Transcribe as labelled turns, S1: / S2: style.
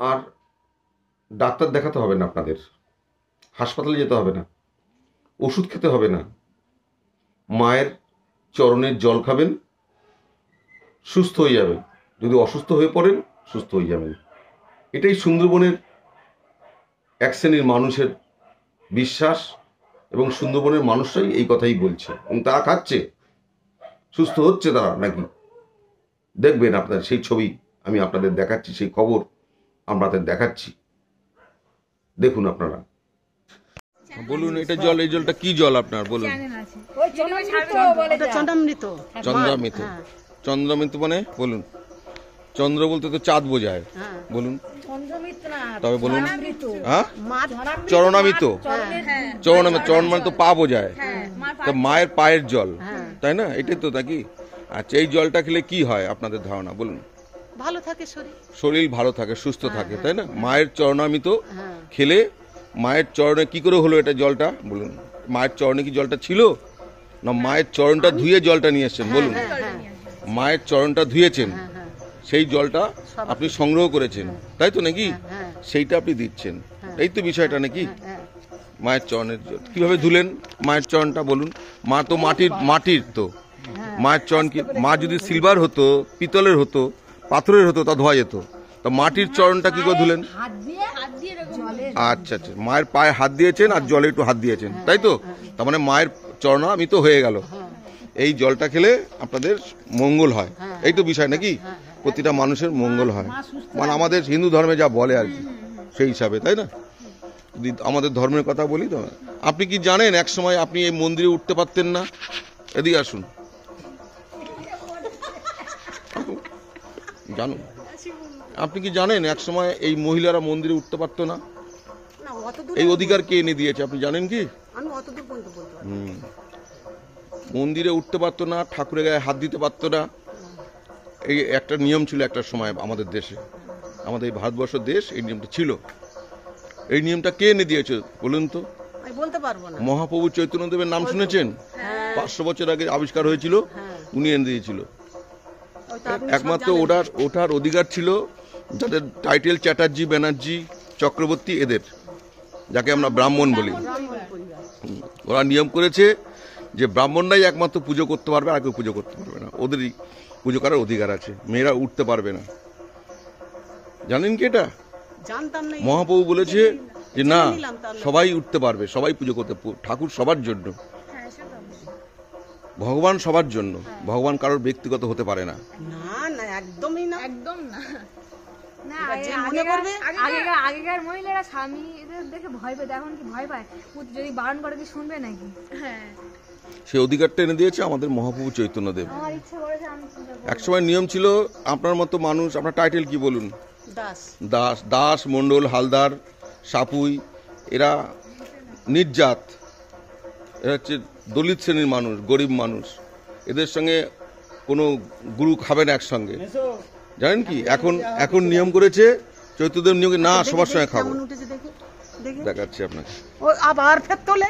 S1: আর doctor দেখাতে হবে না, আপনাদের হাসপাতালে যেতে হবে না, ওষুধ খেতে হবে না, মায়ের চরণের জল খাবেন, সুস্থ হয়ে যাবেন। যদি অসুস্থ হয়ে পড়েন সুস্থ হয়ে যাবেন। এটাই সুন্দরবনের এক শ্রেণীর মানুষের বিশ্বাস, এবং সুন্দরবনের মানুষরাই এই কথাই বলছে, এবং তারা খাচ্ছে, সুস্থ হচ্ছে তারা নাকি। দেখবেন আপনার সেই ছবি আমি আপনাদের দেখাচ্ছি, সেই খবর আপনাদের দেখাচ্ছি, দেখুন আপনারা। বলুন, এটা জল, এই জলটা কি জল আপনার বলুন?
S2: চন্দ্রামৃত।
S1: চন্দ্রামৃত। চন্দ্রামৃত মানে বলুন? চন্দ্র বলতে তো চাঁদ বোঝায়, বলুন তবে বলুন। হ্যাঁ, চরণামৃত। চরণামৃত, চরণ মানে তো পা বোঝায়, তো মায়ের পায়ের জল, তাই না? এটাই তো নাকি? আচ্ছা, এই জলটা খেলে কি হয় আপনাদের ধারণা বলুন?
S2: ভালো থাকে শরীর,
S1: শরীর ভালো থাকে, সুস্থ থাকে, তাই না? মায়ের চরণামৃত খেলে মায়ের চরণে কি করে হলো এটা জলটা বলুন? মায়ের চরণে কি জলটা ছিল, না মায়ের চরণটা ধুয়ে জলটা নিয়ে এসছেন বলুন? মায়ের চরণটা ধুয়েছেন, সেই জলটা আপনি সংগ্রহ করেছেন, তাই তো নাকি? সেইটা আপনি দিচ্ছেন, এই তো বিষয়টা নাকি? মায়ের চরণের জল কিভাবে ধুলেন মায়ের চরণটা বলুন? মা তো মাটির তো মায়ের চরণ কি, মা যদি সিলভার হতো, পিতলের হতো, পাথরের হতো, তা ধোয়া যেত, তা মাটির চরণটা কি করে ধুলেন? আচ্ছা আচ্ছা, মায়ের পায়ে হাত দিয়েছেন আর জলে একটু হাত দিয়েছেন, তাই তো? তার মানে মায়ের চরণামৃত হয়ে গেল। এই জলটা খেলে আপনাদের মঙ্গল হয়, এই তো বিষয় নাকি? প্রতিটা মানুষের মঙ্গল হয়, মানে আমাদের হিন্দু ধর্মে যা বলে আর কি, সেই হিসাবে, তাই না? যদি আমাদের ধর্মের কথা বলি তো, আপনি কি জানেন এক সময় আপনি এই মন্দিরে উঠতে পারতেন না? এদিকে আসুন, জানুন। আপনি কি জানেন এক সময় এই মহিলারা মন্দিরে উঠতে পারতো না? এই অধিকার কে এনে দিয়েছে আপনি জানেন কি? মন্দিরে উঠতে পারতো না, ঠাকুরের গায়ে হাত দিতে পারতো না, এই একটা নিয়ম ছিল একটা সময় আমাদের দেশে, আমাদের এই ভারতবর্ষ দেশ, এই নিয়মটা ছিল। এই নিয়মটা কে এনে দিয়েছে বলুন তো?
S2: বলতে পারবো না।
S1: মহাপ্রভু চৈতন্যদেবের নাম শুনেছেন? 500 বছর আগে আবিষ্কার হয়েছিল, উনি এনে দিয়েছিল। একমাত্র ওঠার অধিকার ছিল যাদের টাইটেল চ্যাটার্জি, ব্যানার্জি, চক্রবর্তী, এদের, যাকে আমরা ব্রাহ্মণ বলি। ওরা নিয়ম করেছে যে ব্রাহ্মণরাই একমাত্র পুজো করতে পারবে, আর কেউ পুজো করতে পারবে না, ওদেরই পুজো করার অধিকার আছে, মেয়েরা উঠতে পারবে না। জানেন কি এটা? মহাপ্রভু বলেছে যে না, সবাই উঠতে পারবে, সবাই পুজো করতে, ঠাকুর সবার জন্য, ভগবান সবার জন্য, ভগবান কারোর ব্যক্তিগত হতে পারে না।
S2: একদমই না, একদম না।
S3: আগেকার মহিলারা স্বামী এদের দেখে ভয় পেত, এখন কি ভয় পায়? যদি বারণ করে কি শুনবে নাকি?
S1: সেই অধিকারটা এনে দিয়েছে আমাদের মহাপ্রভু চৈতন্যদেব। একসময় নিয়ম ছিল, আপনার মতো মানুষ, আপনার টাইটেল কি বলুন? দাস। দাস, মণ্ডল, হালদার, সাপুই, এরা নির্জাত, এরা হচ্ছে দলিত শ্রেণীর মানুষ, গরিব মানুষ, এদের সঙ্গে কোনো গুরু খাবে না একসঙ্গে, জানেন কি? এখন নিয়ম করেছে চৈতন্যদেব নিয়ম, না সবার সঙ্গে খাবো। দেখাচ্ছি আপনাকে।
S2: আবার ফের তোলে।